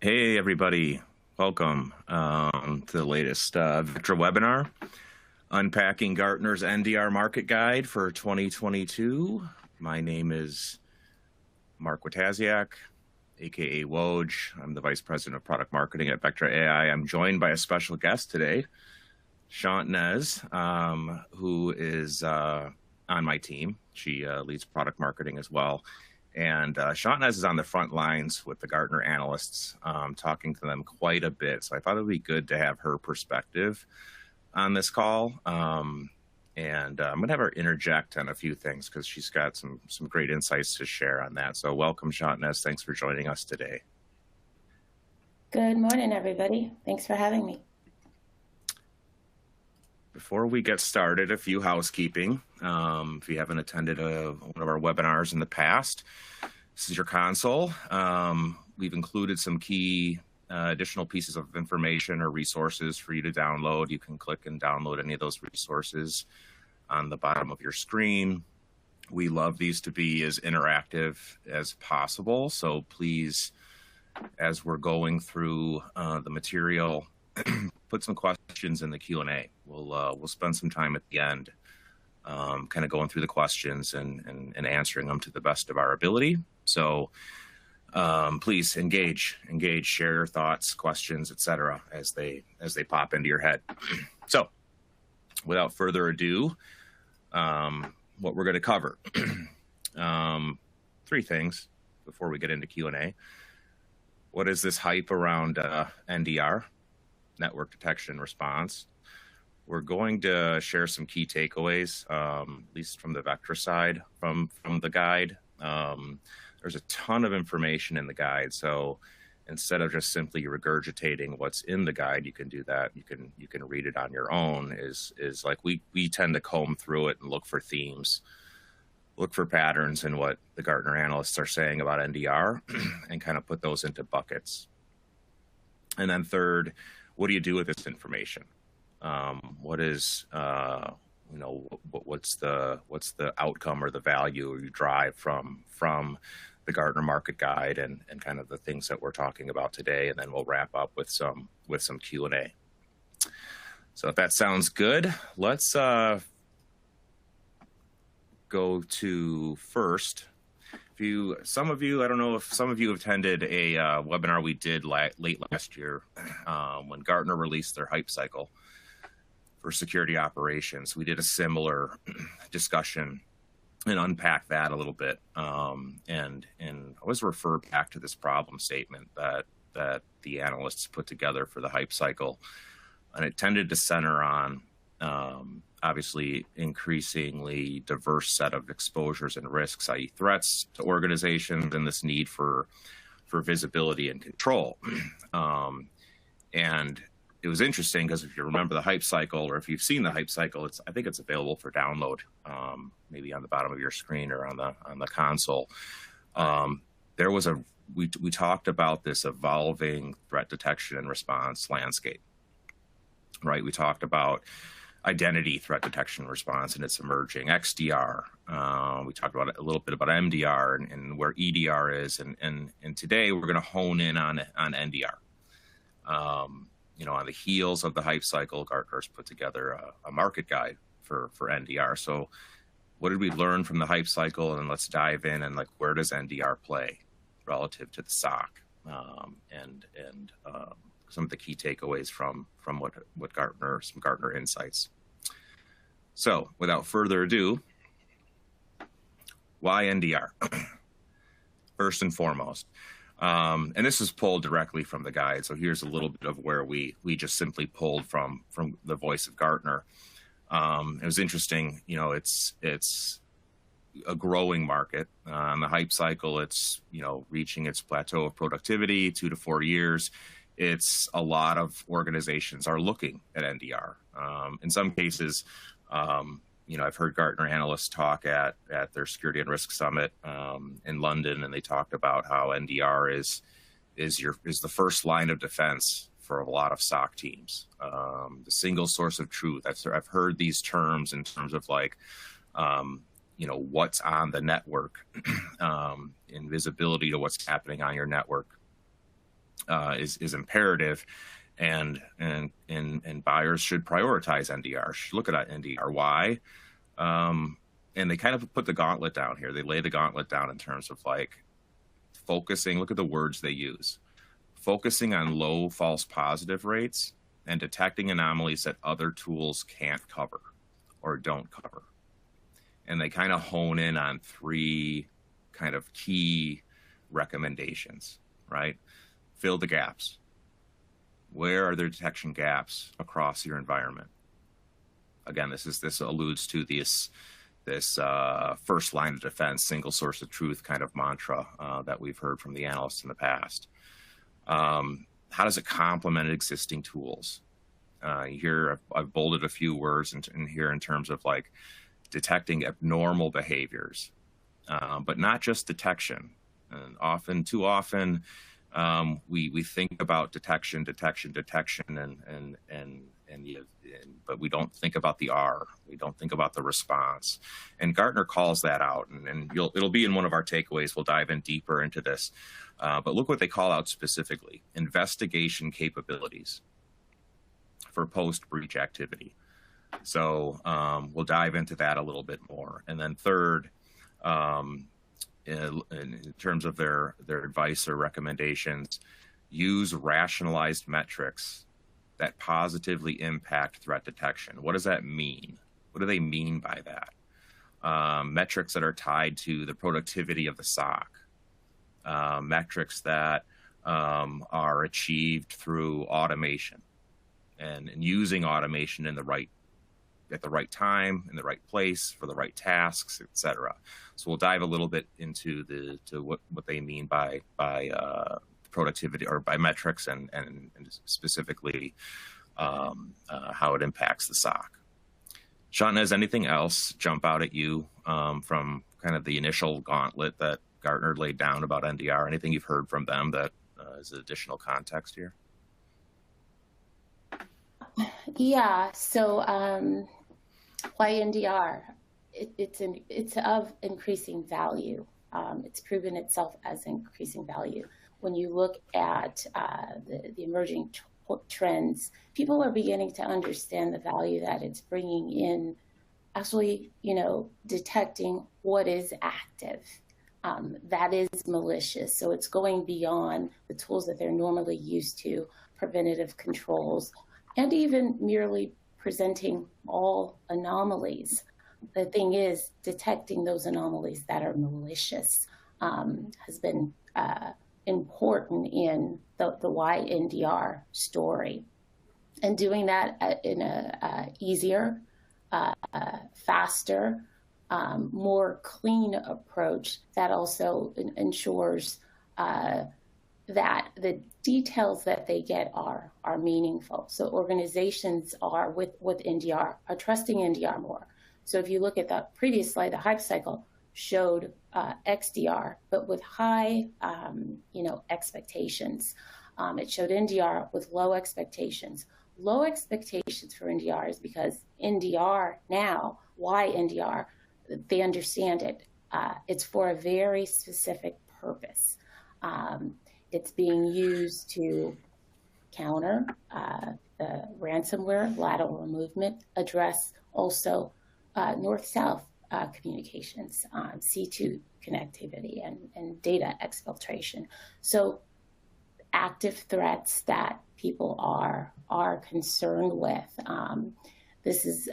Hey, everybody. Welcome to the latest Victra webinar, Unpacking Gartner's NDR Market Guide for 2022. My name is Mark Wataziak, aka Woj. I'm the Vice President of Product Marketing at Vectra AI. I'm joined by a special guest today, Shantnez, who is on my team. She leads product marketing as well. And Shantnez is on the front lines with the Gartner analysts, talking to them quite a bit. So I thought it would be good to have her perspective on this call. And I'm going to have her interject on a few things because she's got some great insights to share on that. So welcome, Shantnez. Thanks for joining us today. Good morning, everybody. Thanks for having me. Before we get started, a few housekeeping. If you haven't attended one of our webinars in the past, this is your console. We've included some key additional pieces of information or resources for you to download. You can click and download any of those resources on the bottom of your screen. We love these to be as interactive as possible. So please, as we're going through the material, put some questions in the Q&A. We'll spend some time at the end kind of going through the questions and answering them to the best of our ability. So please engage, share your thoughts, questions, etc. as they pop into your head. So without further ado, what we're going to cover. Three things before we get into Q&A. What is this hype around NDR? Network detection and response. We're going to share some key takeaways, at least from the Vectra side, from the guide. There's a ton of information in the guide, so instead of just simply regurgitating what's in the guide, you can do that. You can read it on your own. Is like we tend to comb through it and look for themes, look for patterns in what the Gartner analysts are saying about NDR, and kind of put those into buckets. And then third, what do you do with this information? What is, what's the outcome or the value you drive from the Gartner Market Guide and kind of the things that we're talking about today, and then we'll wrap up with some Q&A. So if that sounds good, let's go to first. Some of you, I don't know if some of you attended a webinar we did late last year when Gartner released their hype cycle for security operations. We did a similar discussion and unpack that a little bit, and always refer back to this problem statement that the analysts put together for the hype cycle, and it tended to center on obviously increasingly diverse set of exposures and risks, i.e. threats to organizations, and this need for visibility and control. And it was interesting because if you remember the hype cycle, or if you've seen the hype cycle, I think it's available for download, maybe on the bottom of your screen or on the console. We talked about this evolving threat detection and response landscape, right? We talked about identity threat detection response and its emerging XDR. We talked about a little bit about MDR and where EDR is, and today we're going to hone in on NDR. On the heels of the hype cycle, Gartner's put together a market guide for NDR. So what did we learn from the hype cycle? And let's dive in and where does NDR play relative to the SOC, and some of the key takeaways from what some Gartner insights. So without further ado, why NDR? First and foremost, and this is pulled directly from the guide. So here's a little bit of where we just simply pulled from the voice of Gartner. It was interesting, it's a growing market. On the hype cycle, it's reaching its plateau of productivity, 2 to 4 years. It's a lot of organizations are looking at NDR. In some cases, I've heard Gartner analysts talk at their Security and Risk Summit in London, and they talked about how NDR is the first line of defense for a lot of SOC teams. The single source of truth. I've heard these terms in terms of what's on the network, and visibility to what's happening on your network. is imperative, and buyers should prioritize NDR. Should look at NDR. Why? And they kind of put the gauntlet down here. They lay the gauntlet down in terms of like focusing. Look at the words they use: focusing on low false positive rates and detecting anomalies that other tools can't cover or don't cover. And they kind of hone in on three kind of key recommendations, right? Fill the gaps. Where are there detection gaps across your environment? Again, this alludes to this first line of defense, single source of truth kind of mantra that we've heard from the analysts in the past. How does it complement existing tools? Here, I've bolded a few words in here in terms of like detecting abnormal behaviors, but not just detection. And too often, we think about detection, but we don't think about the R. We don't think about the response. And Gartner calls that out, and it'll be in one of our takeaways. We'll dive in deeper into this. But look what they call out specifically: investigation capabilities for post-breach activity. So we'll dive into that a little bit more. And then third, in terms of their advice or recommendations, use rationalized metrics that positively impact threat detection. What does that mean? What do they mean by that? Metrics that are tied to the productivity of the SOC, metrics that are achieved through automation and using automation at the right time, in the right place, for the right tasks, etc. So we'll dive a little bit into what they mean by productivity or by metrics and specifically how it impacts the SOC. Sean, has anything else jump out at you from kind of the initial gauntlet that Gartner laid down about NDR? Anything you've heard from them that is additional context here? Yeah. So why NDR? It's of increasing value. It's proven itself as increasing value. When you look at the emerging trends, people are beginning to understand the value that it's bringing in, actually, detecting what is active, that is malicious. So it's going beyond the tools that they're normally used to, preventative controls, and even merely presenting all anomalies. The thing is, detecting those anomalies that are malicious has been important in the why NDR story. And doing that in a easier, faster, more clean approach that also ensures that the details that they get are meaningful. So organizations are with NDR are trusting NDR more. So if you look at the previous slide, the hype cycle showed XDR, but with high expectations. It showed NDR with low expectations. Low expectations for NDR is because NDR now, why NDR? They understand it. It's for a very specific purpose. It's being used to counter the ransomware, lateral movement, address also north-south communications, C2 connectivity, and data exfiltration. So active threats that people are concerned with. This is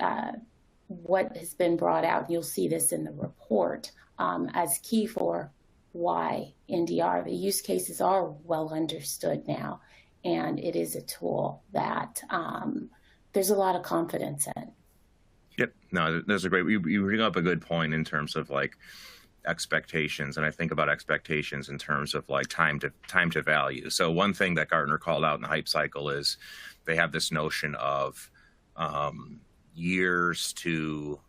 what has been brought out. You'll see this in the report as key for why NDR. The use cases are well understood now, and it is a tool that there's a lot of confidence in. Yep. No, those are great. You bring up a good point in terms of like expectations, and I think about expectations in terms of like time to value. So one thing that Gartner called out in the hype cycle is they have this notion of years to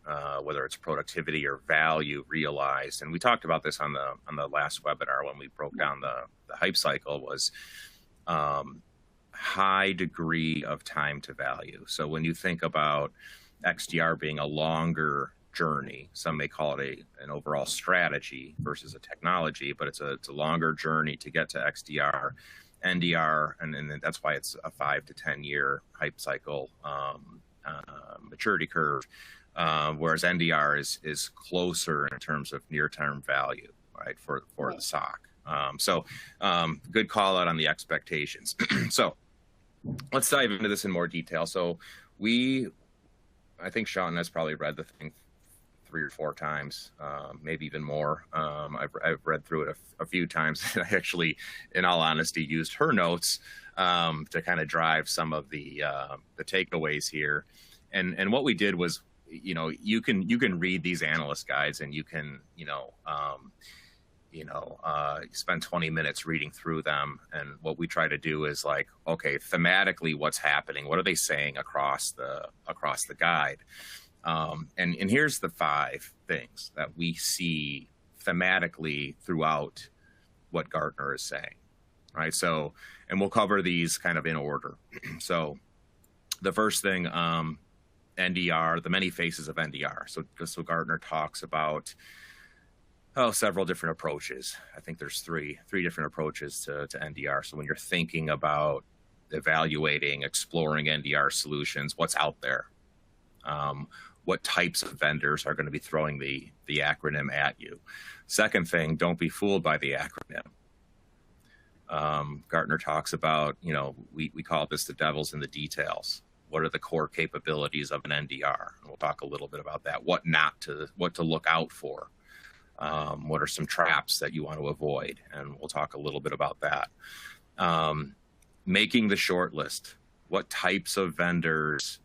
whether it's productivity or value realized, and we talked about this on the last webinar when we broke down the hype cycle, was high degree of time to value. So when you think about XDR being a longer journey, some may call it an overall strategy versus a technology, but it's a longer journey to get to XDR. NDR, and that's why it's a 5 to 10 year hype cycle maturity curve, whereas NDR is closer in terms of near term value, right, for the SOC. So good call out on the expectations. So let's dive into this in more detail. So I think Sean has probably read the thing 3 or 4 times, maybe even more. I've read through it a few times. I actually, in all honesty, used her notes to kind of drive some of the takeaways here. And what we did was, you can read these analyst guides, and you can spend 20 minutes reading through them. And what we try to do is like, okay, thematically, what's happening? What are they saying across the guide? And here's the 5 things that we see thematically throughout what Gartner is saying, right? So, and we'll cover these kind of in order. So the first thing, NDR, the many faces of NDR. So Gartner talks about several different approaches. I think there's three different approaches to NDR. So when you're thinking about evaluating, exploring NDR solutions, what's out there? What types of vendors are going to be throwing the acronym at you? Second thing, don't be fooled by the acronym. Gartner talks about, we call this the devil's in the details. What are the core capabilities of an NDR? And we'll talk a little bit about that. What to look out for. What are some traps that you want to avoid? And we'll talk a little bit about that. Making the short list. What types of vendors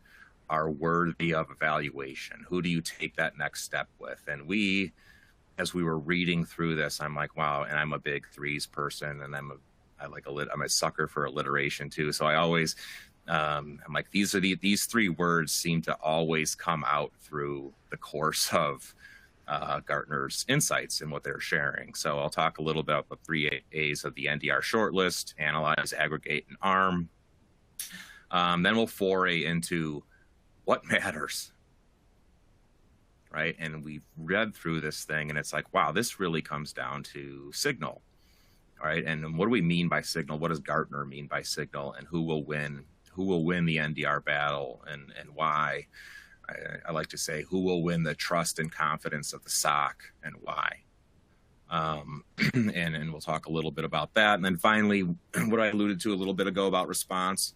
are worthy of evaluation? Who do you take that next step with? And as we were reading through this, I'm like, wow. And I'm a big threes person, and I'm a sucker for alliteration too. So I always, I'm like, these 3 words seem to always come out through the course of Gartner's insights and what they're sharing. So I'll talk a little bit about the 3 A's of the NDR shortlist: analyze, aggregate, and arm. Then we'll foray into what matters, right? And we've read through this thing, and it's like, wow, this really comes down to signal, right? And what do we mean by signal? What does Gartner mean by signal? And who will win the NDR battle, and why? I like to say, who will win the trust and confidence of the SOC, and why? And we'll talk a little bit about that. And then finally, what I alluded to a little bit ago about response,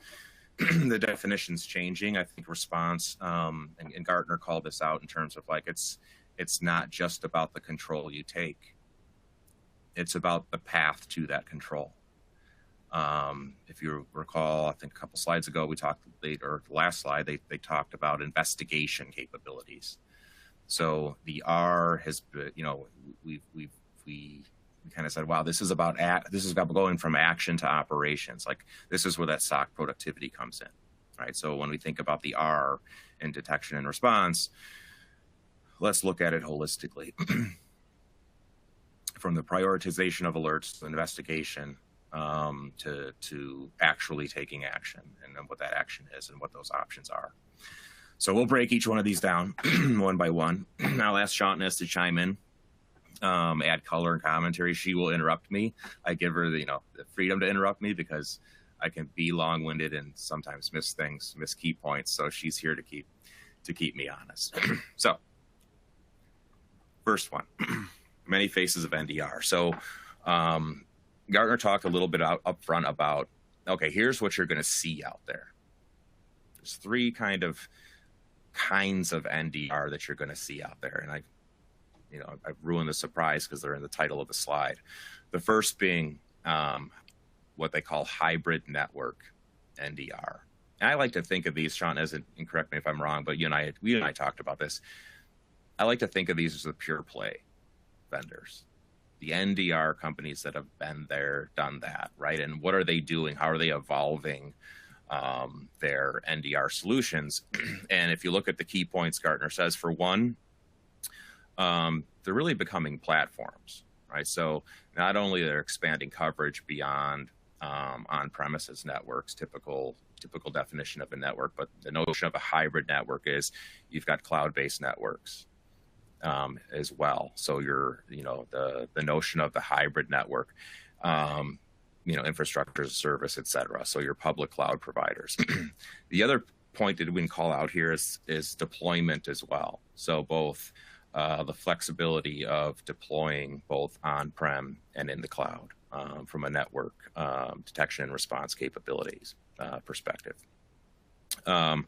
the definition's changing. I think response, and Gartner called this out in terms of like, it's not just about the control you take. It's about the path to that control. If you recall, I think a couple slides ago, last slide, they talked about investigation capabilities. So the R has, we kind of said, wow, this is about going from action to operations. Like, this is where that SOC productivity comes in, right? So when we think about the R in detection and response, let's look at it holistically. From the prioritization of alerts to investigation, to actually taking action, and then what that action is and what those options are. So we'll break each one of these down one by one. I'll ask Shantness to chime in, add color and commentary. She will interrupt me. I give her the freedom to interrupt me, because I can be long-winded and sometimes miss key points. So she's here to keep me honest. So first one, many faces of NDR. So Gartner talked a little bit up front about, okay, here's what you're going to see out there. There's 3 kinds of NDR that you're going to see out there. And I've ruined the surprise because they're in the title of the slide. The first being what they call hybrid network NDR. And I like to think of these, Sean, and correct me if I'm wrong, but we and I talked about this. I like to think of these as the pure play vendors, the NDR companies that have been there, done that, right? And what are they doing? How are they evolving their NDR solutions? And if you look at the key points, Gartner says, for one, they're really becoming platforms, right? So not only they're expanding coverage beyond on-premises networks, typical definition of a network, but the notion of a hybrid network is you've got cloud-based networks as well. So the notion of the hybrid network. infrastructure as a service, et cetera. So your public cloud providers. The other point that we can call out here is deployment as well. So both the flexibility of deploying both on-prem and in the cloud from a network detection and response capabilities perspective. The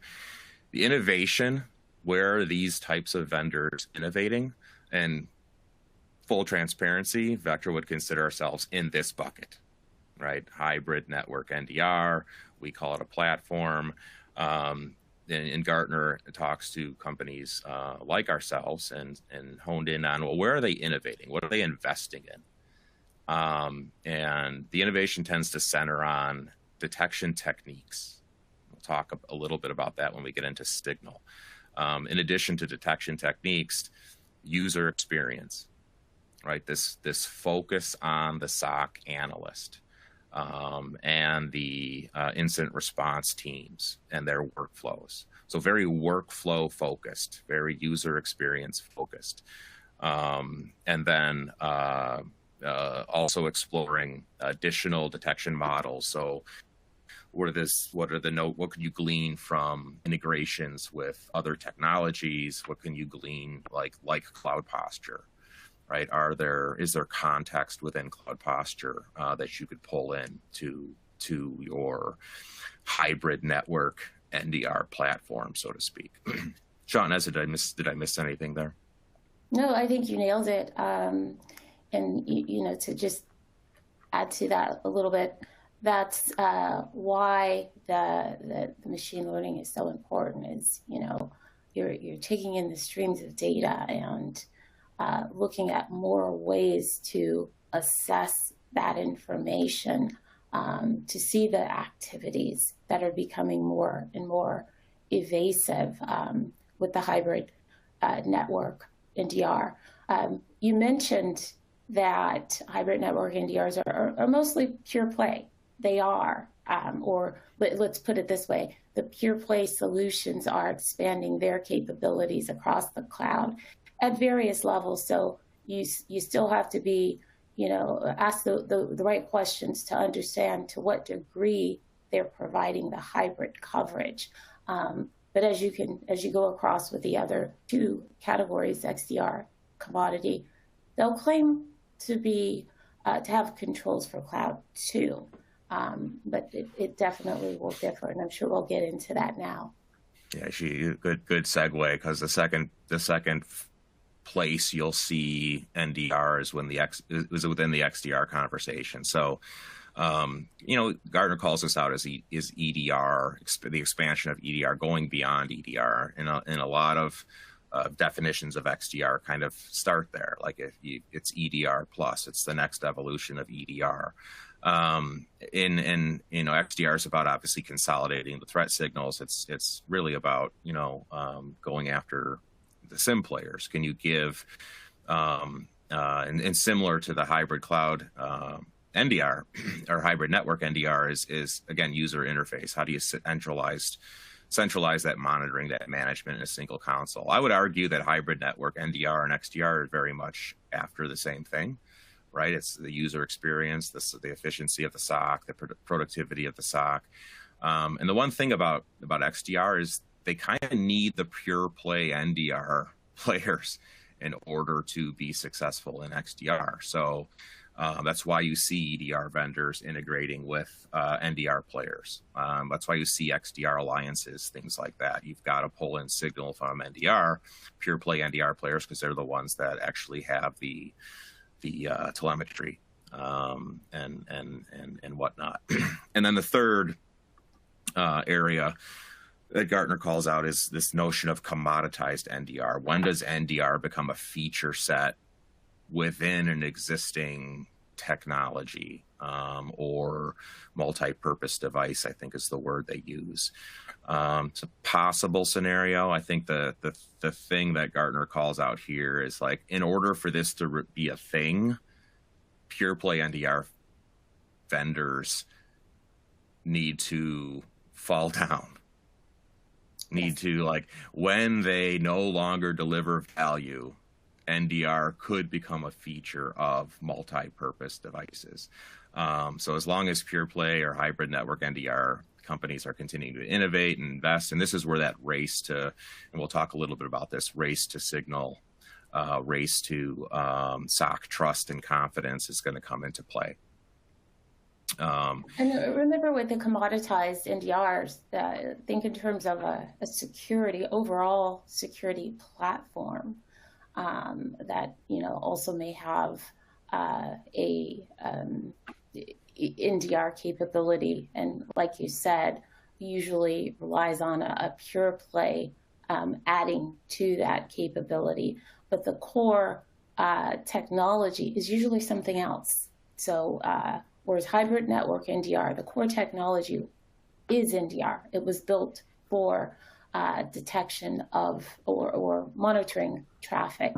innovation, where are these types of vendors innovating? And full transparency, Vector would consider ourselves in this bucket, right? Hybrid network NDR, we call it a platform. In Gartner, it talks to companies like ourselves and honed in on, well, where are they innovating? What are they investing in? And the innovation tends to center on detection techniques. We'll talk a little bit about that when we get into signal. In addition to detection techniques, user experience, right? This focus on the SOC analyst and the incident response teams and their workflows. So very workflow focused, very user experience focused. And then also exploring additional detection models. So what could you glean from integrations with other technologies? What can you glean like cloud posture? Right? Is there context within cloud posture that you could pull in to your hybrid network NDR platform, so to speak? Sean, did I miss anything there? No, I think you nailed it. And to just add to that a little bit, that's why the machine learning is so important. Is you're taking in the streams of data and looking at more ways to assess that information, to see the activities that are becoming more and more evasive with the hybrid network NDR. You mentioned that hybrid network NDRs are mostly pure play. They are, or let's put it this way, the pure play solutions are expanding their capabilities across the cloud at various levels. So you still have to be, ask the right questions to understand to what degree they're providing the hybrid coverage. But as you go across with the other two categories, XDR, commodity, they'll claim to have controls for cloud too. But it definitely will differ, and I'm sure we'll get into that now. Yeah, good segue, because the second place you'll see NDR is within the XDR conversation. So, Gartner calls this out as EDR, the expansion of EDR, going beyond EDR, and a lot of definitions of XDR kind of start there. Like it's EDR plus, it's the next evolution of EDR. XDR is about obviously consolidating the threat signals. It's really about going after the SIM players. Can you give and similar to the hybrid cloud NDR or hybrid network NDR is again user interface. How do you centralize that monitoring, that management in a single console? I would argue that hybrid network NDR and XDR are very much after the same thing, right? It's the user experience, the efficiency of the SOC, the productivity of the SOC. And the one thing about XDR is they kind of need the pure play NDR players in order to be successful in XDR. So that's why you see EDR vendors integrating with NDR players. That's why you see XDR alliances, things like that. You've got to pull in signal from NDR, pure play NDR players, because they're the ones that actually have the telemetry and whatnot. And then the third area that Gartner calls out is this notion of commoditized NDR. When does NDR become a feature set within an existing technology or multi-purpose device, I think is the word they use. It's a possible scenario. I think the thing that Gartner calls out here is like, in order for this to be a thing, pure play NDR vendors need to fall down. Need to, like, when they no longer deliver value, NDR could become a feature of multi-purpose devices. So as long as pure play or hybrid network NDR companies are continuing to innovate and invest, and this is where that race to, and we'll talk a little bit about this, race to signal, race to SOC trust and confidence is going to come into play. And remember with the commoditized NDRs, think in terms of a security, overall security platform that, also may have a NDR capability. And like you said, usually relies on a pure play adding to that capability. But the core technology is usually something else. So whereas hybrid network NDR, the core technology is NDR. It was built for detection of or monitoring traffic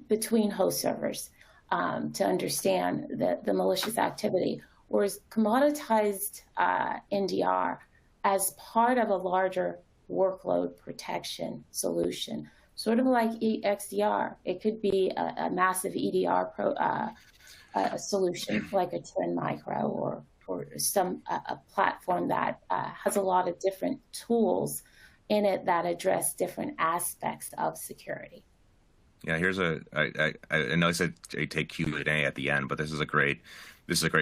between host servers to understand the malicious activity. Whereas commoditized NDR as part of a larger workload protection solution, sort of like XDR, it could be a massive EDR a solution like a Trend Micro or a platform that has a lot of different tools in it that address different aspects of security. Yeah, here's I know I said I take Q&A at the end, but this is a great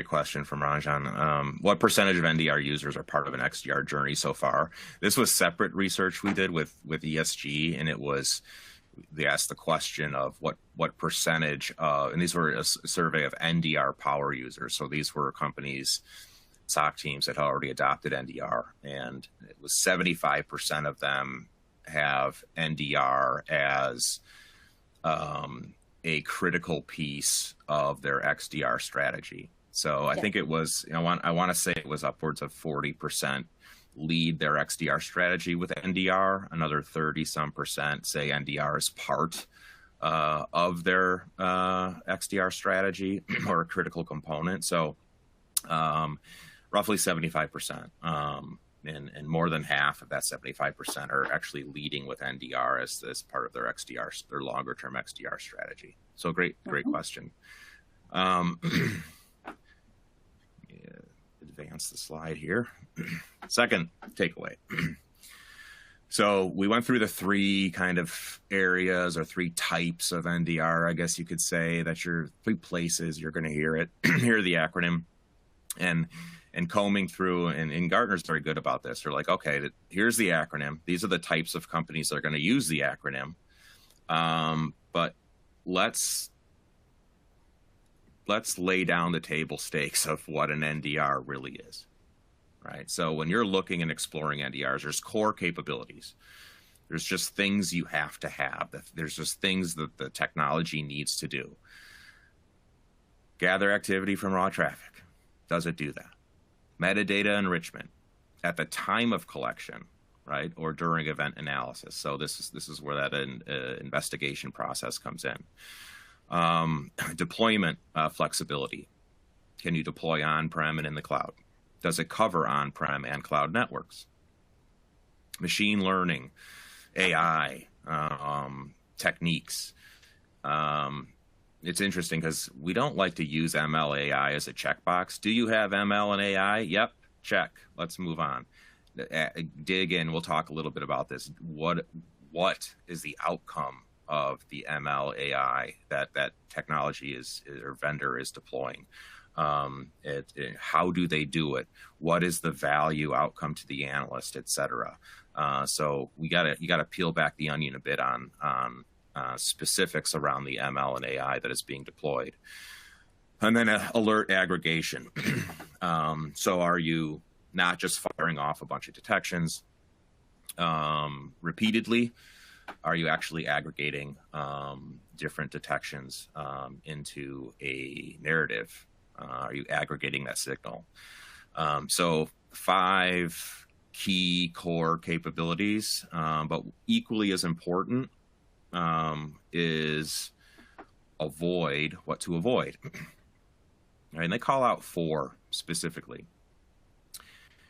question from Ranjan. What percentage of NDR users are part of an XDR journey so far? This was separate research we did with ESG, and they asked the question of what percentage, and these were a survey of NDR power users. So these were companies, SOC teams that had already adopted NDR, and it was 75% of them have NDR as a critical piece of their XDR strategy. So I think it was, I want to say it was upwards of 40% lead their XDR strategy with NDR. Another 30-some% say NDR is part of their XDR strategy or a critical component. So roughly 75%. And more than half of that 75% are actually leading with NDR as part of their XDR, their longer term XDR strategy. So great question. Advance the slide here. Second takeaway. So we went through the three kind of areas or three types of NDR, I guess you could say, that your three places you're going to hear it, hear the acronym. And combing through, and Gartner's very good about this. They're like, okay, here's the acronym. These are the types of companies that are going to use the acronym. But let's lay down the table stakes of what an NDR really is, right? So when you're looking and exploring NDRs, there's core capabilities. There's just things you have to have. There's just things that the technology needs to do. Gather activity from raw traffic. Does it do that? Metadata enrichment at the time of collection, right, or during event analysis. So this is where that investigation process comes in. Deployment flexibility. Can you deploy on-prem and in the cloud? Does it cover on-prem and cloud networks? Machine learning, AI techniques. It's interesting because we don't like to use ML AI as a checkbox. Do you have ML and AI? Yep, check. Let's move on. Dig in. We'll talk a little bit about this. What is the outcome of the ML AI that technology or vendor is deploying? How do they do it? What is the value outcome to the analyst, et cetera? So you gotta peel back the onion a bit on specifics around the ML and AI that is being deployed. And then alert aggregation. So are you not just firing off a bunch of detections repeatedly? Are you actually aggregating different detections into a narrative? Are you aggregating that signal? So 5 key core capabilities, but equally as important is what to avoid. Right? And they call out 4 specifically.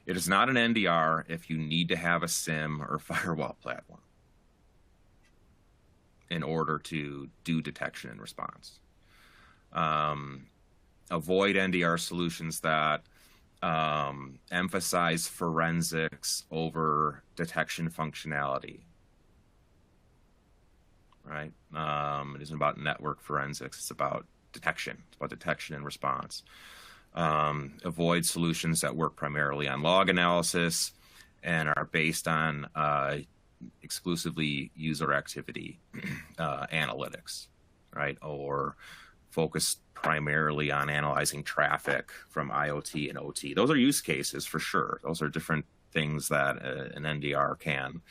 It is not an NDR if you need to have a SIM or firewall platform in order to do detection and response. avoid NDR solutions that emphasize forensics over detection functionality. Right? It isn't about network forensics. It's about detection. It's about detection and response. Avoid solutions that work primarily on log analysis and are based on exclusively user activity analytics, right? Or focus primarily on analyzing traffic from IoT and OT. Those are use cases for sure. Those are different things that an NDR can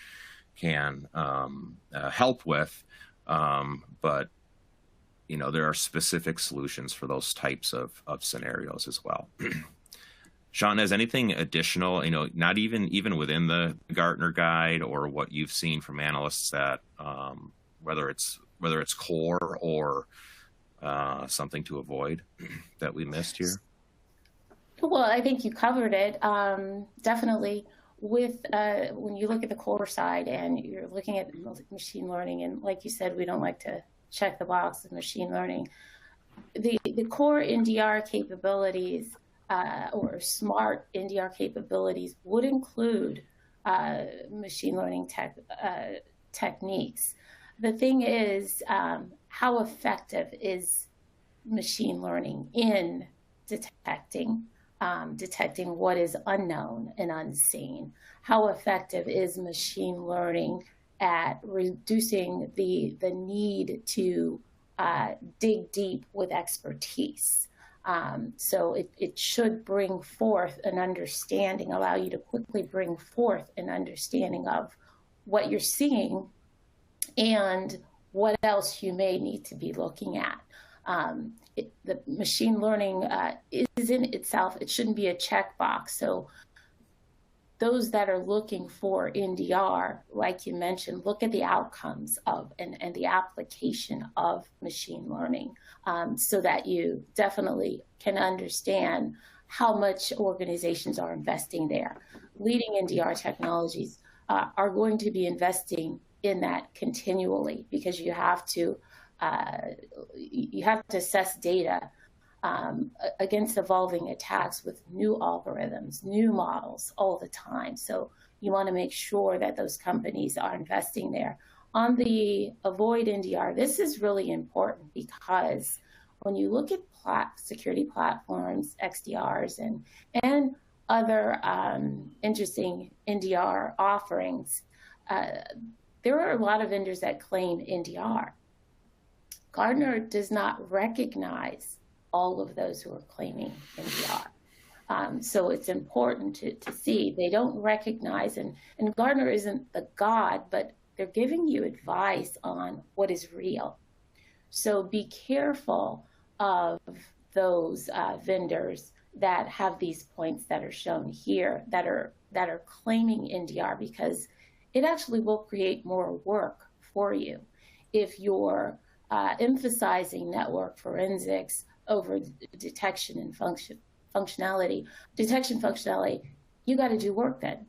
help with, but there are specific solutions for those types of scenarios as well. Sean, has anything additional, not even within the Gartner guide or what you've seen from analysts that whether it's core or something to avoid that we missed here? Well, I think you covered it. Definitely with when you look at the core side and you're looking at machine learning, and like you said, we don't like to check the box of machine learning. The core NDR capabilities or smart NDR capabilities would include machine learning techniques. The thing is, how effective is machine learning in detecting what is unknown and unseen? How effective is machine learning at reducing the need to dig deep with expertise? So it should bring forth an understanding, allow you to quickly bring forth an understanding of what you're seeing and what else you may need to be looking at. The machine learning is in itself, it shouldn't be a checkbox. So those that are looking for NDR, like you mentioned, look at the outcomes of and the application of machine learning so that you definitely can understand how much organizations are investing there. Leading NDR technologies are going to be investing in that continually because you have to assess data against evolving attacks with new algorithms, new models all the time. So you want to make sure that those companies are investing there. On the avoid NDR, this is really important because when you look at security platforms, XDRs, and other interesting NDR offerings, there are a lot of vendors that claim NDR. Gartner does not recognize all of those who are claiming NDR. So it's important to see they don't recognize, and Gartner isn't the God, but they're giving you advice on what is real. So be careful of those vendors that have these points that are shown here that are claiming NDR, because it actually will create more work for you. If you're emphasizing network forensics over detection and functionality, you got to do work then.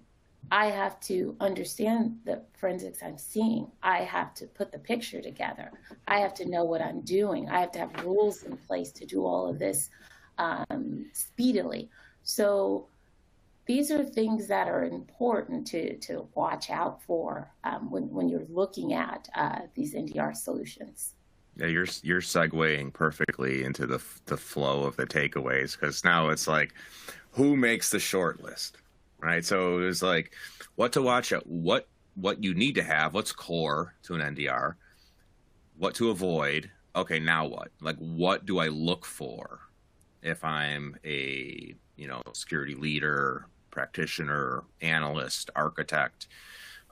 I have to understand the forensics I'm seeing. I have to put the picture together. I have to know what I'm doing. I have to have rules in place to do all of this speedily. So these are things that are important to watch out for when you're looking at these NDR solutions. Yeah, you're segueing perfectly into the flow of the takeaways, because now it's like, who makes the short list, right? So it was like, what to watch out, what you need to have, what's core to an NDR, what to avoid. Okay, now what? Like, what do I look for if I'm a security leader, practitioner, analyst, architect?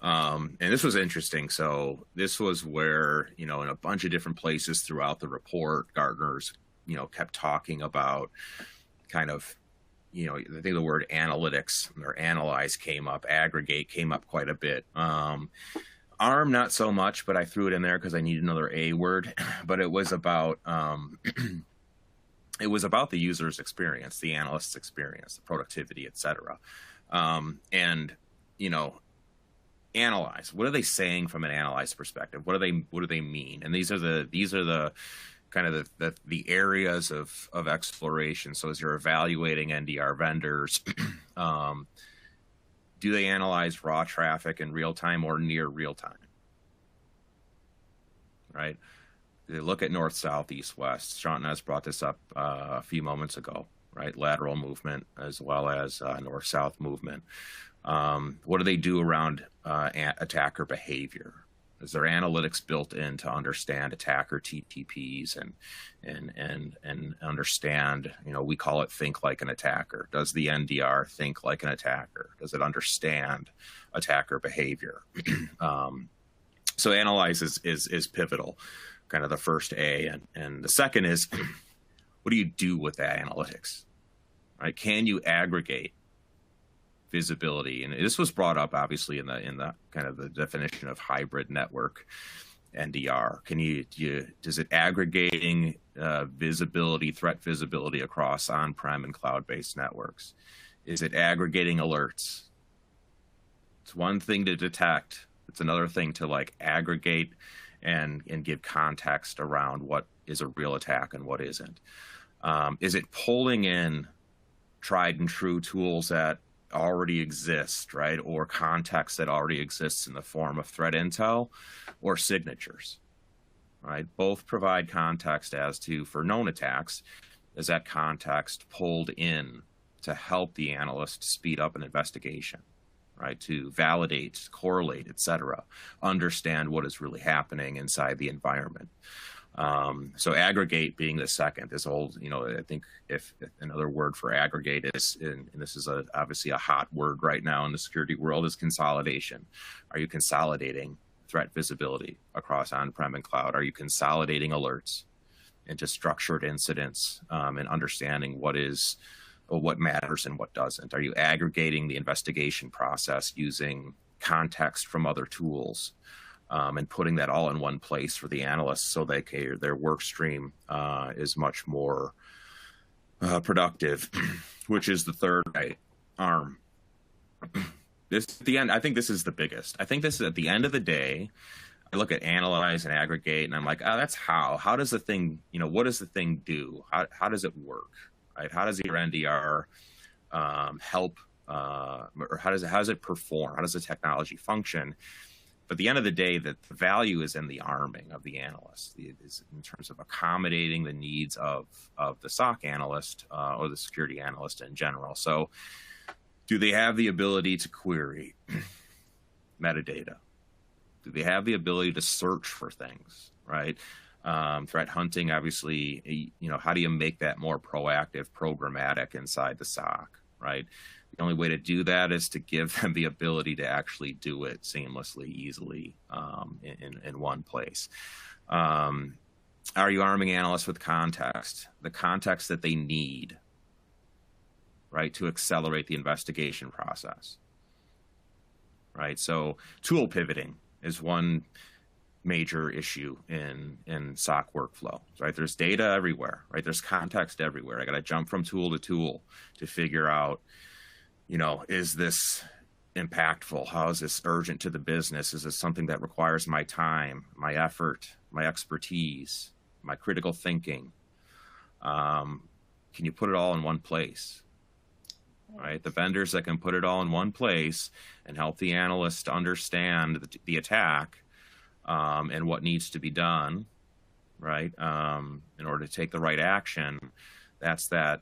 And this was interesting. So this was where, in a bunch of different places throughout the report, Gartner's, kept talking about kind of, I think the word analytics or analyze came up, aggregate came up quite a bit. ARM, not so much, but I threw it in there because I need another A word. But it was about, the user's experience, the analyst's experience, the productivity, et cetera. And, analyze. What are they saying from an analyze perspective? What do they mean? And these are the kind of the areas of exploration. So as you're evaluating NDR vendors, do they analyze raw traffic in real time or near real time? Right? Do they look at north, south, east, west? Sean has brought this up a few moments ago, right? Lateral movement as well as north-south movement. What do they do around attacker behavior? Is there analytics built in to understand attacker TTPs and understand, we call it think like an attacker. Does the NDR think like an attacker? Does it understand attacker behavior? So analyze is pivotal, kind of the first A. And the second is, what do you do with that analytics? Right? Can you aggregate visibility? And this was brought up obviously in the kind of the definition of hybrid network NDR. Does it aggregating visibility, threat visibility across on-prem and cloud-based networks? Is it aggregating alerts? It's one thing to detect. It's another thing to like aggregate and give context around what is a real attack and what isn't. Is it pulling in tried and true tools that already exist, right? Or context that already exists in the form of threat intel or signatures, right? Both provide context as to, for known attacks, is that context pulled in to help the analyst speed up an investigation, right? To validate, correlate, et cetera, understand what is really happening inside the environment. So aggregate being the second, this whole, I think if another word for aggregate is, and this is obviously a hot word right now in the security world, is consolidation. Are you consolidating threat visibility across on-prem and cloud? Are you consolidating alerts into structured incidents and understanding what matters and what doesn't? Are you aggregating the investigation process using context from other tools? And putting that all in one place for the analysts so their work stream is much more productive, which is the third, right? ARM. This at the end, I think this is the biggest. I think this is at the end of the day, I look at analyze and aggregate, and I'm like, that's how. How does the thing, what does the thing do? How does it work, right? How does your NDR help, or how does it perform? How does the technology function? But at the end of the day, the value is in the arming of the analyst, is in terms of accommodating the needs of the SOC analyst or the security analyst in general. So do they have the ability to query metadata? Do they have the ability to search for things, right? Threat hunting, obviously, how do you make that more proactive, programmatic inside the SOC, right? The only way to do that is to give them the ability to actually do it seamlessly, easily in one place. Are you arming analysts with context? The context that they need, right, to accelerate the investigation process, right? So tool pivoting is one major issue in SOC workflow, right? There's data everywhere, right? There's context everywhere. I got to jump from tool to tool to figure out, is this impactful? How is this urgent to the business? Is this something that requires my time, my effort, my expertise, my critical thinking? Can you put it all in one place? Right? The vendors that can put it all in one place and help the analyst to understand the attack and what needs to be done, right? In order to take the right action, that's going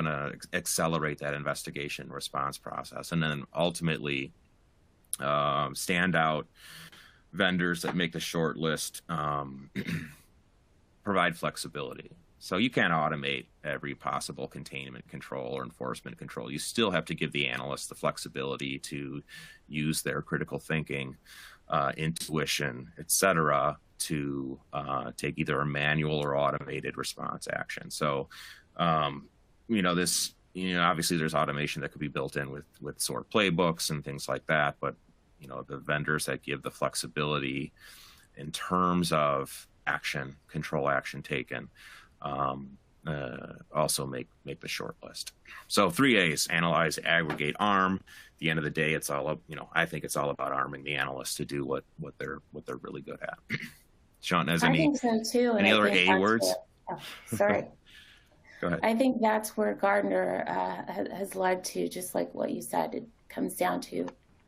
to accelerate that investigation response process. And then ultimately, standout vendors that make the short list provide flexibility. So you can't automate every possible containment control or enforcement control. You still have to give the analyst the flexibility to use their critical thinking, intuition, et cetera, to take either a manual or automated response action. So, obviously there's automation that could be built in with SOAR playbooks and things like that. But, the vendors that give the flexibility in terms of control action taken, also make the short list. So 3A's: analyze, aggregate, arm. At the end of the day, it's all I think it's all about arming the analysts to do what they're really good at. Sean, has I any think so too, and any I other think A that's words? where, sorry, Go ahead. I think that's where Gartner has led to, just like what you said. It comes down to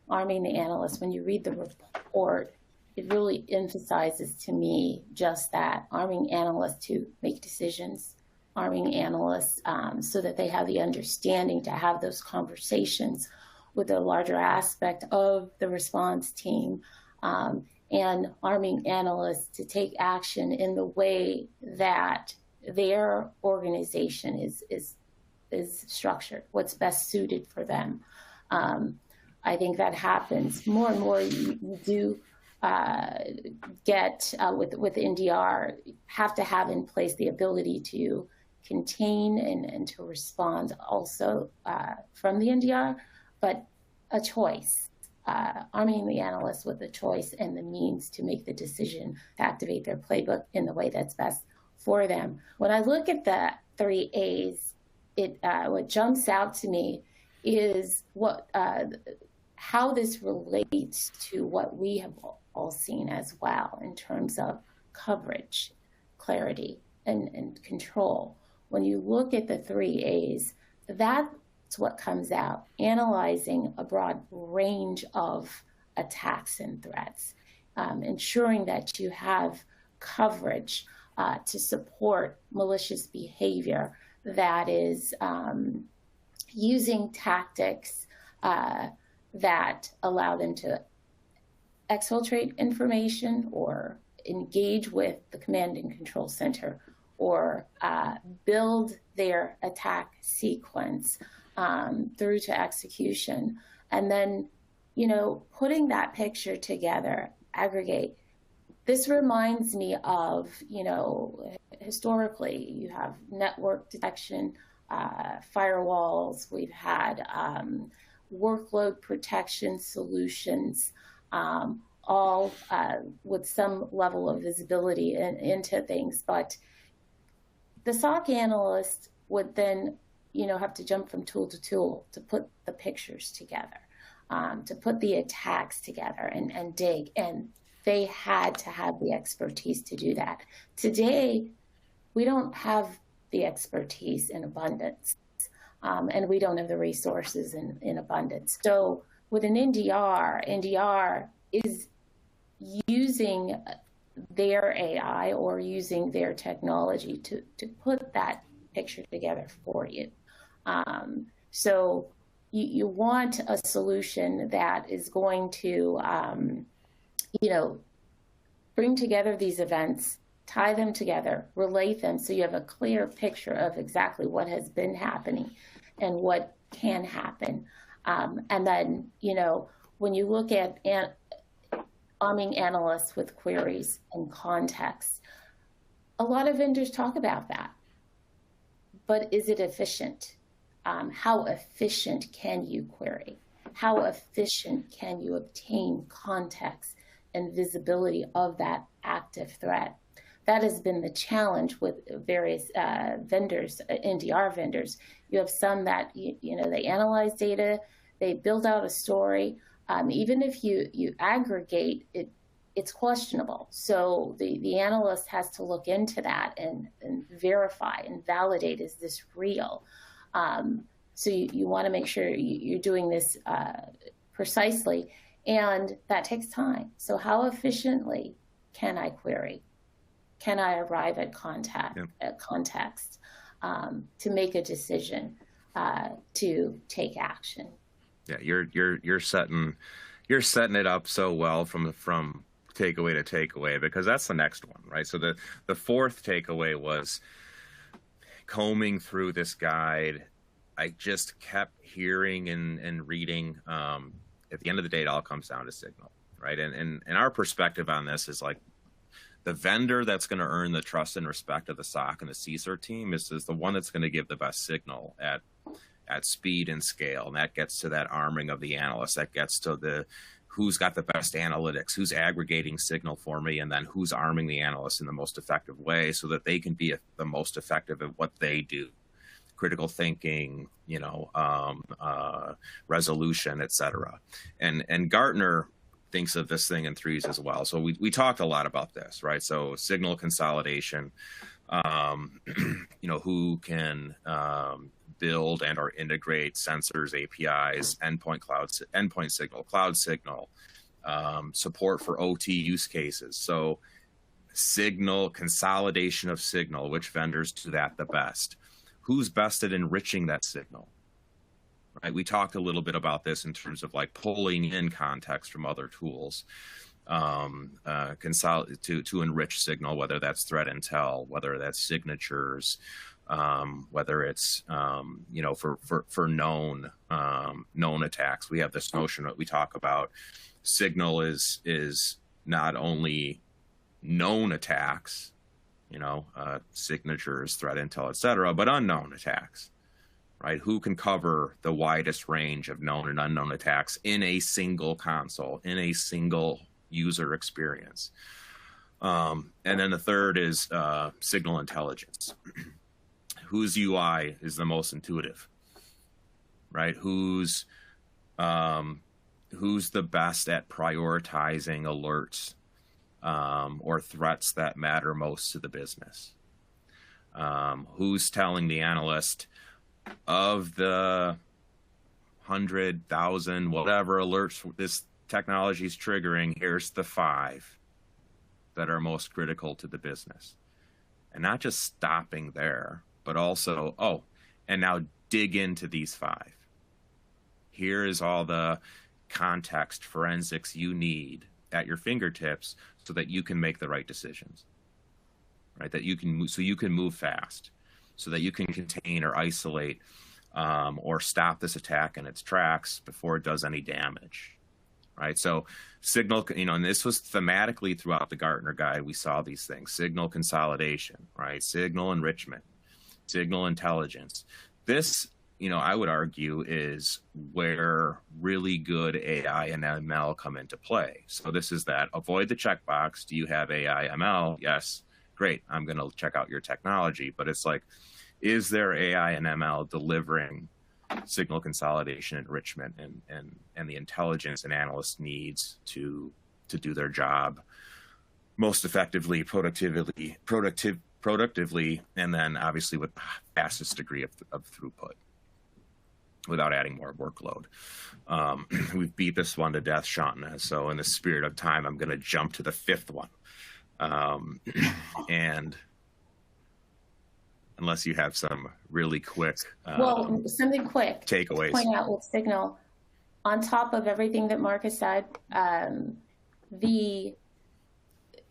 arming the analysts. When you read the report, it really emphasizes to me just that, arming analysts to make decisions, arming analysts so that they have the understanding to have those conversations with a larger aspect of the response team, and arming analysts to take action in the way that their organization is structured, what's best suited for them. I think that happens more and more. You do get with NDR, have to have in place the ability to contain and to respond also from the NDR, but a choice, arming the analysts with a choice and the means to make the decision to activate their playbook in the way that's best for them. When I look at the 3 A's, what jumps out to me is how this relates to what we have all seen as well in terms of coverage, clarity, and control. When you look at the 3 A's, that's what comes out, analyzing a broad range of attacks and threats, ensuring that you have coverage to support malicious behavior that is using tactics that allow them to exfiltrate information or engage with the command and control center, or build their attack sequence through to execution. And then, putting that picture together, aggregate. This reminds me of, historically, you have network detection, firewalls, we've had workload protection solutions, all with some level of visibility into things. But the SOC analyst would then, have to jump from tool to tool to put the pictures together, to put the attacks together and dig. And they had to have the expertise to do that. Today, we don't have the expertise in abundance, and we don't have the resources in abundance. So with an NDR is using their AI or using their technology to put that picture together for you. So you want a solution that is going to, bring together these events, tie them together, relate them, so you have a clear picture of exactly what has been happening and what can happen. And then, when you look at arming analysts with queries and context, a lot of vendors talk about that. But is it efficient? How efficient can you query? How efficient can you obtain context and visibility of that active threat? That has been the challenge with various vendors, NDR vendors. You have some that, they analyze data, they build out a story. Even if you aggregate it, it's questionable. So the analyst has to look into that and verify and validate, is this real? So you want to make sure you're doing this precisely, and that takes time. So how efficiently can I query? Can I arrive at context to make a decision to take action? Yeah, you're setting it up so well from takeaway to takeaway, because that's the next one, right? So the fourth takeaway was combing through this guide. I just kept hearing and reading. At the end of the day, it all comes down to signal, right? And our perspective on this is like, the vendor that's going to earn the trust and respect of the SOC and the CSIR team is the one that's going to give the best signal at speed and scale. And that gets to that arming of the analyst. That gets to who's got the best analytics, who's aggregating signal for me, and then who's arming the analyst in the most effective way so that they can be the most effective at what they do. Critical thinking, resolution, et cetera. And Gartner thinks of this thing in threes as well. So we talked a lot about this, right? So signal consolidation, who can build and or integrate sensors, APIs, endpoint signal, cloud signal, support for OT use cases. So signal, consolidation of signal, which vendors do that the best? Who's best at enriching that signal? Right? We talked a little bit about this in terms of like pulling in context from other tools to enrich signal, whether that's threat intel, whether that's signatures, whether it's for known attacks. We have this notion that we talk about signal is not only known attacks, signatures, threat intel, et cetera, but unknown attacks. Right? Who can cover the widest range of known and unknown attacks in a single console, in a single user experience? And then the third is signal intelligence. Whose UI is the most intuitive? Right? Who's the best at prioritizing alerts or threats that matter most to the business? Who's telling the analyst, of the 100,000 whatever alerts this technology is triggering, here's the 5 that are most critical to the business? And not just stopping there, but also, and now dig into these 5. Here is all the context, forensics you need at your fingertips so that you can make the right decisions, right? That you can move fast, so that you can contain or isolate or stop this attack in its tracks before it does any damage, right? So signal, and this was thematically throughout the Gartner guide, we saw these things: signal consolidation, right? Signal enrichment, signal intelligence. This, I would argue, is where really good AI and ML come into play. So this is that: avoid the checkbox. Do you have AI, ML? Yes. Great. I'm going to check out your technology. But it's like, is there AI and ML delivering signal consolidation, enrichment, and the intelligence an analyst needs to do their job most effectively, productively, and then obviously with the fastest degree of throughput without adding more workload? We've beat this one to death, Sean. So in the spirit of time, I'm going to jump to the 5th one. And unless you have some really quick something quick takeaways to point out with signal, on top of everything that Mark has said, the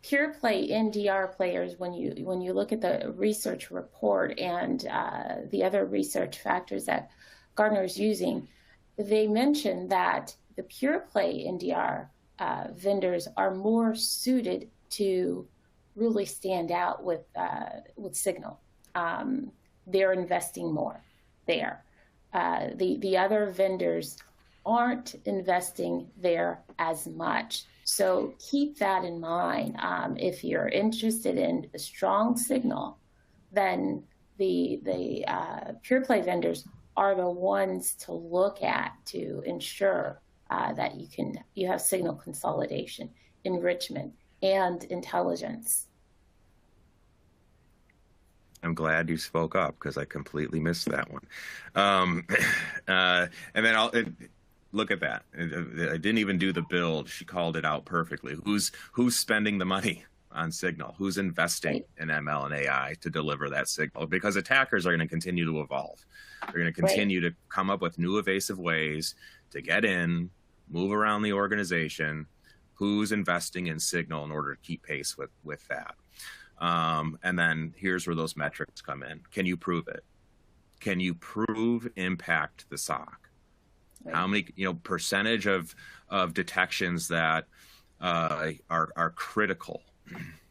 pure play NDR players, when you look at the research report and the other research factors that Gartner is using, they mention that the pure play NDR vendors are more suited to really stand out with signal. They're investing more there. The other vendors aren't investing there as much. So keep that in mind. If you're interested in a strong signal, then the pure play vendors are the ones to look at to ensure that you have signal consolidation, enrichment, and intelligence. I'm glad you spoke up because I completely missed that one. And then look at that. I didn't even do the build. She called it out perfectly. Who's spending the money on signal? Who's investing in ML and AI to deliver that signal? Because attackers are going to continue to evolve. They're going to continue to come up with new evasive ways to get in, move around the organization. Who's investing in signal in order to keep pace with that? And then here's where those metrics come in. Can you prove it? Can you prove impact the SOC? Right. How many, percentage of detections that are critical?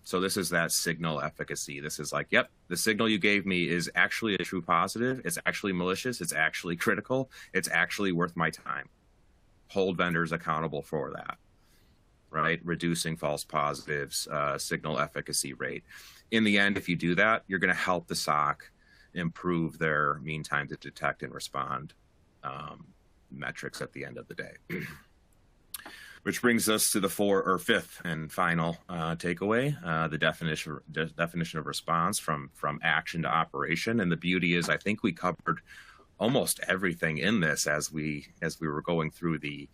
So this is that signal efficacy. This is like, yep, the signal you gave me is actually a true positive. It's actually malicious. It's actually critical. It's actually worth my time. Hold vendors accountable for that. Right? Reducing false positives, signal efficacy rate. In the end, if you do that, you're going to help the SOC improve their mean time to detect and respond metrics at the end of the day. Which brings us to the fifth and final takeaway, the definition of response from action to operation. And the beauty is, I think we covered almost everything in this as we were going through the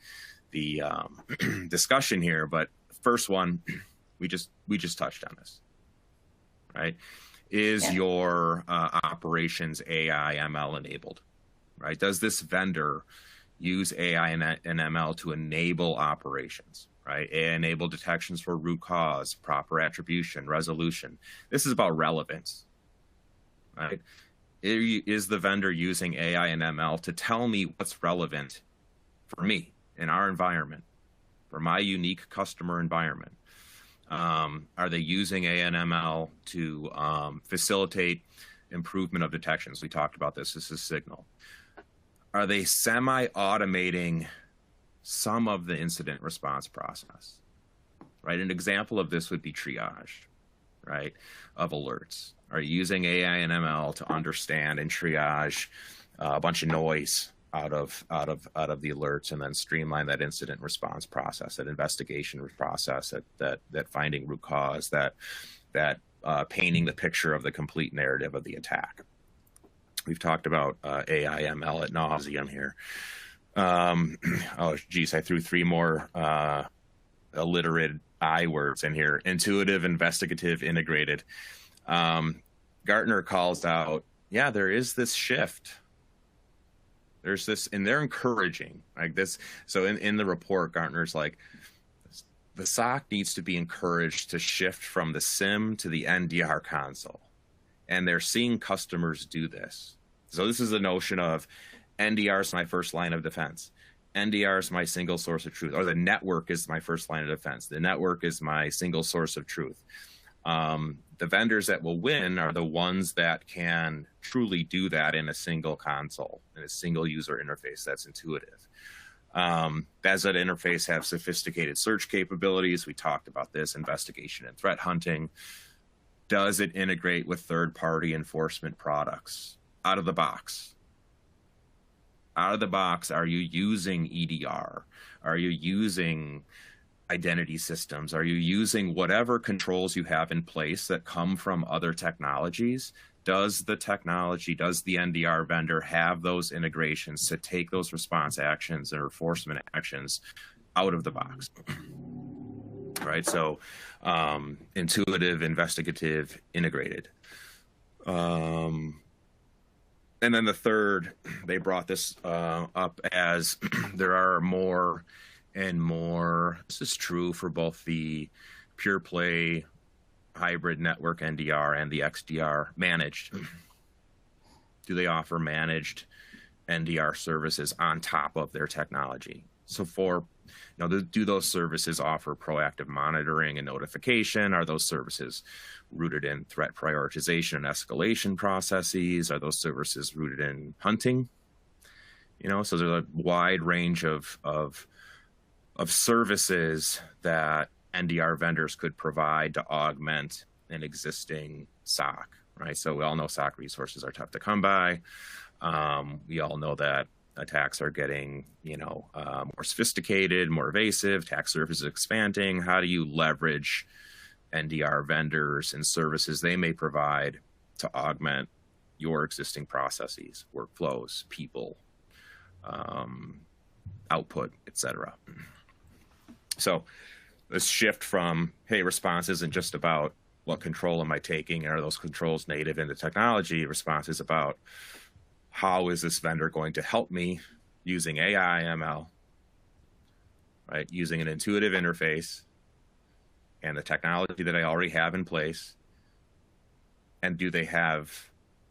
discussion here. But first one, we just touched on this, right? Is your operations AI ML enabled, right? Does this vendor use AI and ML to enable operations, right? Enable detections for root cause, proper attribution, resolution. This is about relevance, right? Is the vendor using AI and ML to tell me what's relevant for me in our environment, for my unique customer environment? Are they using AI and ML to facilitate improvement of detections? We talked about this. This is signal. Are they semi-automating some of the incident response process, right? An example of this would be triage, right, of alerts. Are you using AI and ML to understand and triage a bunch of noise out of the alerts and then streamline that incident response process, that investigation process, that finding root cause, that painting the picture of the complete narrative of the attack? We've talked about AI ML ad nauseum here. Oh, geez, I threw three more alliterated I words in here: intuitive, investigative, integrated. Gartner calls out, yeah, there is this shift. There's this, and they're encouraging like this. So in the report, Gartner's like, the SOC needs to be encouraged to shift from the SIM to the NDR console. And they're seeing customers do this. So this is a notion of NDR is my first line of defense. NDR is my single source of truth, or the network is my first line of defense. The network is my single source of truth. The vendors that will win are the ones that can truly do that in a single console, in a single user interface that's intuitive. Does that interface have sophisticated search capabilities? We talked about this, investigation and threat hunting. Does it integrate with third-party enforcement products? Out of the box. Out of the box, are you using EDR? Are you using identity systems? Are you using whatever controls you have in place that come from other technologies? Does the technology, does the NDR vendor have those integrations to take those response actions and enforcement actions out of the box? Right? So intuitive, investigative, integrated. And then the third, they brought this up as there are more and more. This is true for both the pure play hybrid network NDR and the XDR managed. Do they offer managed NDR services on top of their technology? So do those services offer proactive monitoring and notification? Are those services rooted in threat prioritization and escalation processes? Are those services rooted in hunting? So there's a wide range of services that NDR vendors could provide to augment an existing SOC, right? So we all know SOC resources are tough to come by. We all know that attacks are getting, more sophisticated, more evasive. Attack surface is expanding. How do you leverage NDR vendors and services they may provide to augment your existing processes, workflows, people, output, etc.? So this shift from, hey, response isn't just about what control am I taking, and are those controls native in the technology? Response is about, how is this vendor going to help me using AI, ML, right? Using an intuitive interface and the technology that I already have in place. And do they have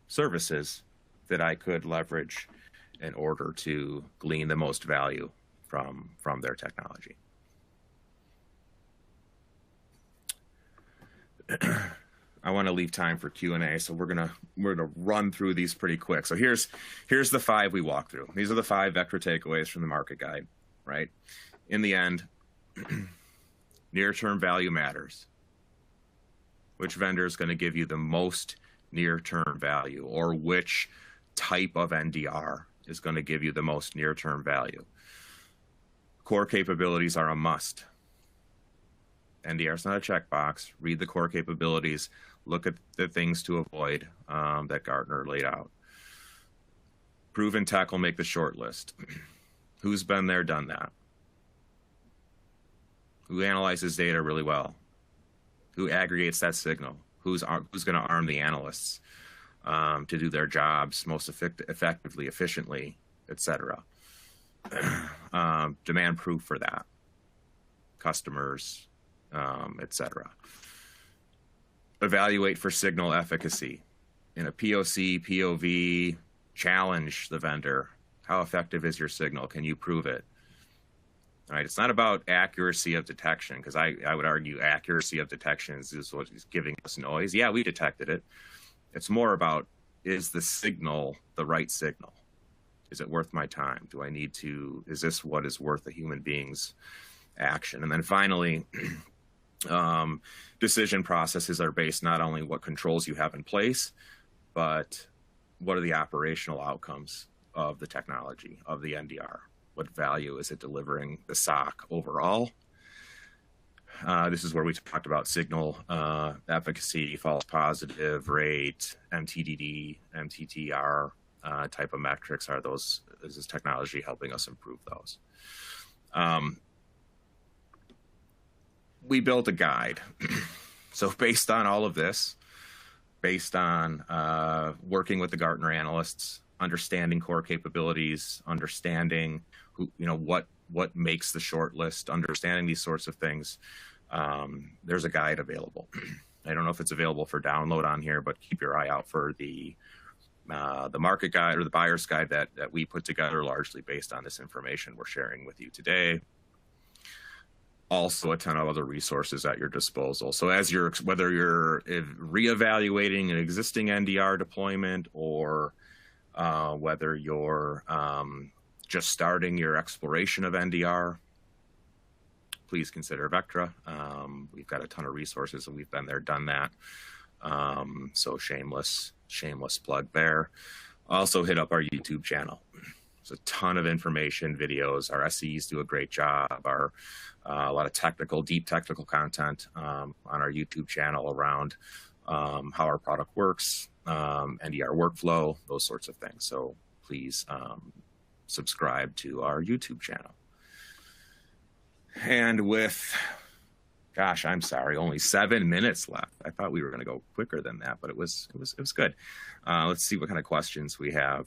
services that I could leverage in order to glean the most value from their technology? I want to leave time for Q&A, so we're gonna run through these pretty quick. So here's the 5 we walk through. These are the 5 vector takeaways from the market guide, right? In the end, near-term value matters. Which vendor is going to give you the most near-term value, or which type of NDR is going to give you the most near-term value? Core capabilities are a must. NDR is not a checkbox. Read the core capabilities. Look at the things to avoid that Gartner laid out. Proven tech will make the short list. Who's been there, done that? Who analyzes data really well? Who aggregates that signal? Who's going to arm the analysts to do their jobs most effectively, efficiently, etc. Demand proof for that. Customers, etc. Evaluate for signal efficacy. In a POC, POV, challenge the vendor. How effective is your signal? Can you prove it? All right, it's not about accuracy of detection, because I would argue accuracy of detection is what is giving us noise. Yeah, we detected it. It's more about, is the signal the right signal? Is it worth my time? Do I need to, is this what is worth a human being's action? And then finally, decision processes are based not only what controls you have in place, but what are the operational outcomes of the technology, of the NDR? What value is it delivering the SOC overall? This is where we talked about signal efficacy, false positive rate, MTDD, MTTR type of metrics. Is this technology helping us improve those? We built a guide. So based on all of this, based on working with the Gartner analysts, understanding core capabilities, understanding what makes the short list, understanding these sorts of things, there's a guide available. I don't know if it's available for download on here, but keep your eye out for the market guide or the buyer's guide that we put together largely based on this information we're sharing with you today. Also a ton of other resources at your disposal. So whether you're reevaluating an existing NDR deployment or whether you're just starting your exploration of NDR, please consider Vectra. We've got a ton of resources and we've been there, done that. So shameless plug there. Also hit up our YouTube channel. There's a ton of information, videos. Our SEs do a great job. A lot of deep technical content on our YouTube channel around how our product works, NDR workflow, those sorts of things. So please subscribe to our YouTube channel. And with, gosh, I'm sorry, only 7 minutes left. I thought we were going to go quicker than that, but it was good. Let's see what kind of questions we have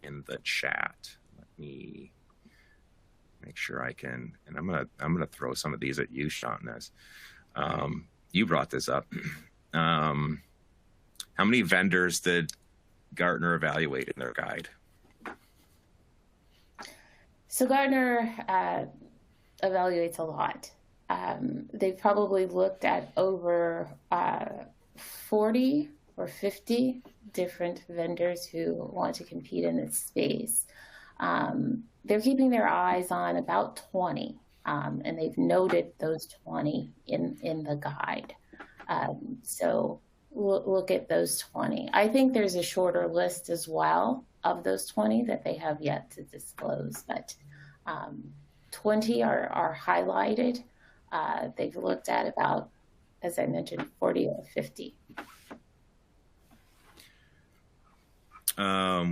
in the chat. Let me make sure I can, and I'm gonna throw some of these at you, Sean. As you brought this up, how many vendors did Gartner evaluate in their guide? So Gartner evaluates a lot. They've probably looked at over 40 or 50 different vendors who want to compete in this space. They're keeping their eyes on about 20, and they've noted those 20 in the guide. So look at those 20. I think there's a shorter list as well of those 20 that they have yet to disclose, but 20 are highlighted. They've looked at about, as I mentioned, 40 or 50.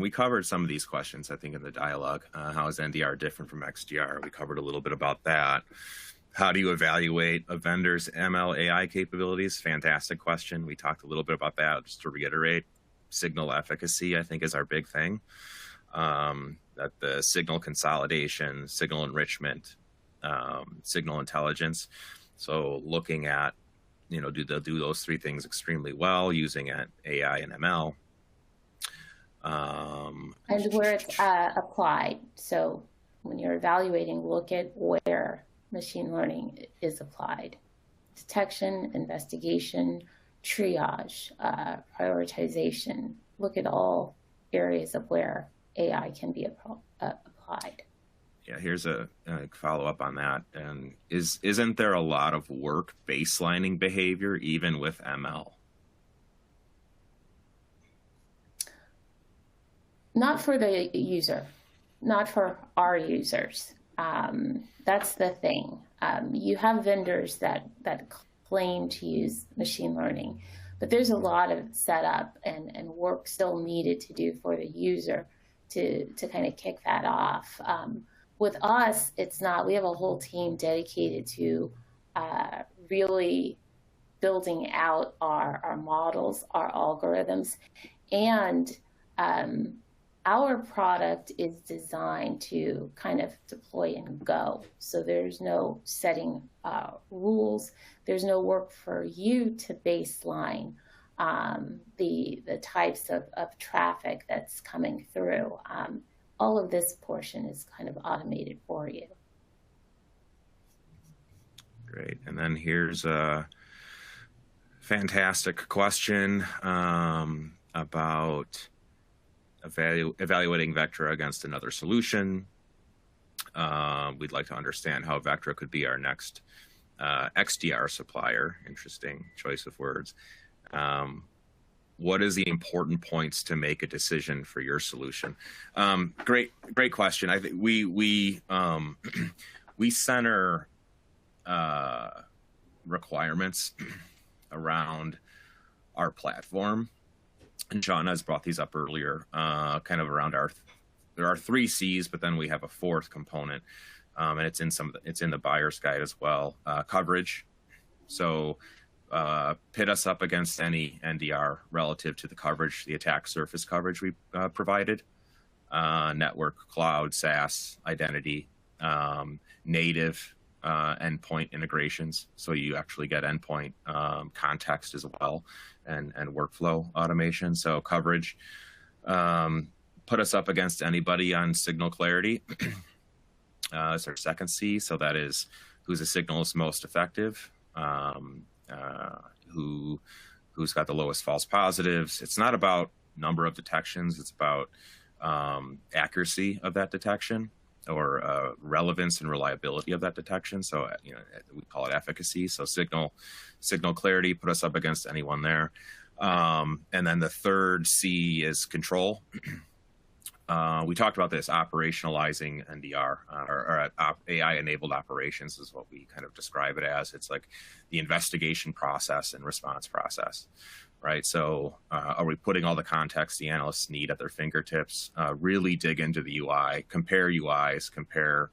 We covered some of these questions, I think, in the dialogue. How is NDR different from XDR? We covered a little bit about that. How do you evaluate a vendor's ML AI capabilities? Fantastic question. We talked a little bit about that. Just to reiterate, signal efficacy, I think, is our big thing. That the signal consolidation, signal enrichment, signal intelligence. So looking at, do they do those three things extremely well using AI and ML? And where it's applied. So when you're evaluating, look at where machine learning is applied. Detection, investigation, triage, prioritization. Look at all areas of where AI can be applied. Yeah, here's a follow-up on that. And isn't there a lot of work baselining behavior even with ML? Not for the user, not for our users. That's the thing. You have vendors that claim to use machine learning, but there's a lot of setup and work still needed to do for the user to kind of kick that off. With us, it's not. We have a whole team dedicated to really building out our models, our algorithms, and our product is designed to kind of deploy and go. So there's no setting rules. There's no work for you to baseline the types of traffic that's coming through. All of this portion is kind of automated for you. Great. And then here's a fantastic question about evaluating Vectra against another solution. We'd like to understand how Vectra could be our next XDR supplier. Interesting choice of words. What is the important points to make a decision for your solution? Great question. I think we center requirements around our platform, and Shauna has brought these up earlier, kind of around there are 3 C's, but then we have a 4th component, and it's in the buyer's guide as well. Coverage. So pit us up against any NDR relative to the coverage, the attack surface coverage we provided. Network, cloud, SaaS, identity, native endpoint integrations. So you actually get endpoint context as well, and workflow automation. So coverage, put us up against anybody on signal clarity. It's our 2nd C. So that is who's the signal is most effective, who's got the lowest false positives. It's not about number of detections. It's about accuracy of that detection, or relevance and reliability of that detection. So we call it efficacy. So signal clarity, put us up against anyone there. And then the 3rd C is control. We talked about this, operationalizing NDR, or AI-enabled operations is what we kind of describe it as. It's like the investigation process and response process, right? So are we putting all the context the analysts need at their fingertips, really dig into the UI, compare UIs, compare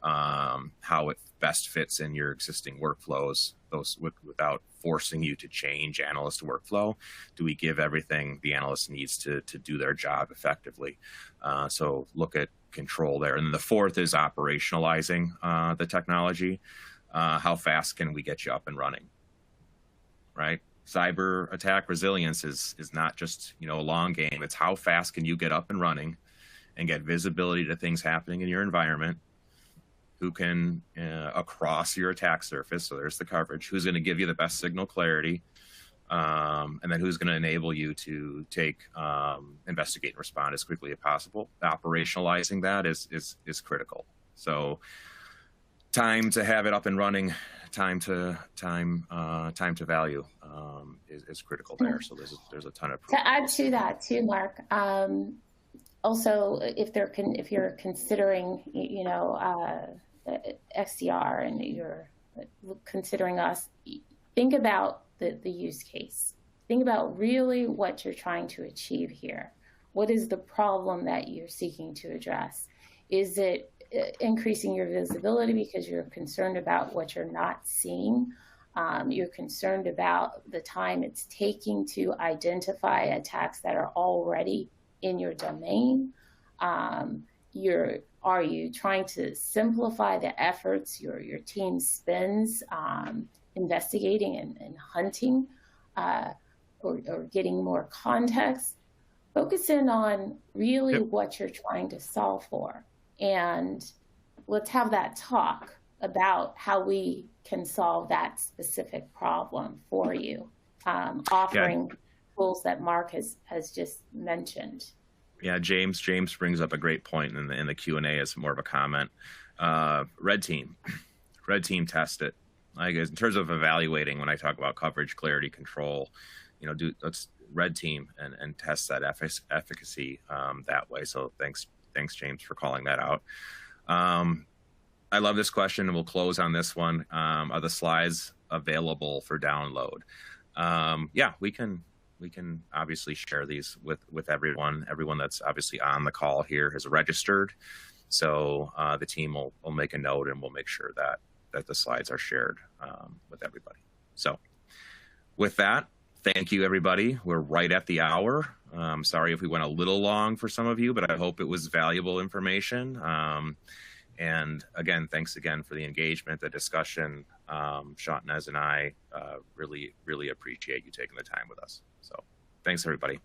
how it best fits in your existing workflows, those without forcing you to change analyst workflow? Do we give everything the analyst needs to do their job effectively? So look at control there. And then the 4th is operationalizing the technology. How fast can we get you up and running, right? Cyber attack resilience is not just a long game. It's how fast can you get up and running and get visibility to things happening in your environment, who can, across your attack surface, so there's the coverage, who's going to give you the best signal clarity, and then who's going to enable you to take, investigate and respond as quickly as possible. Operationalizing that is critical. So time to have it up and running, time to value is critical there. So there's a ton of to add to that too, Mark. Also, if you're considering, XDR and you're considering us, think about the use case. Think about really what you're trying to achieve here. What is the problem that you're seeking to address? Is it increasing your visibility because you're concerned about what you're not seeing? You're concerned about the time it's taking to identify attacks that are already in your domain? Are you trying to simplify the efforts your team spends investigating and hunting, or getting more context? Focus in on really what you're trying to solve for. And let's have that talk about how we can solve that specific problem for you, offering tools that Mark has just mentioned. Yeah, James brings up a great point in the Q&A as more of a comment. Red team test it. Like, in terms of evaluating, when I talk about coverage, clarity, control, let's red team and test that efficacy that way. So thanks James for calling that out. I love this question, and we'll close on this one. Are the slides available for download? Yeah, we can obviously share these with everyone. Everyone that's obviously on the call here has registered. So the team will make a note, and we'll make sure that the slides are shared with everybody. So with that, thank you, everybody. We're right at the hour. Sorry if we went a little long for some of you, but I hope it was valuable information. And again, thanks again for the engagement, the discussion. Shantnez and I really, really appreciate you taking the time with us. So thanks, everybody.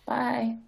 Bye.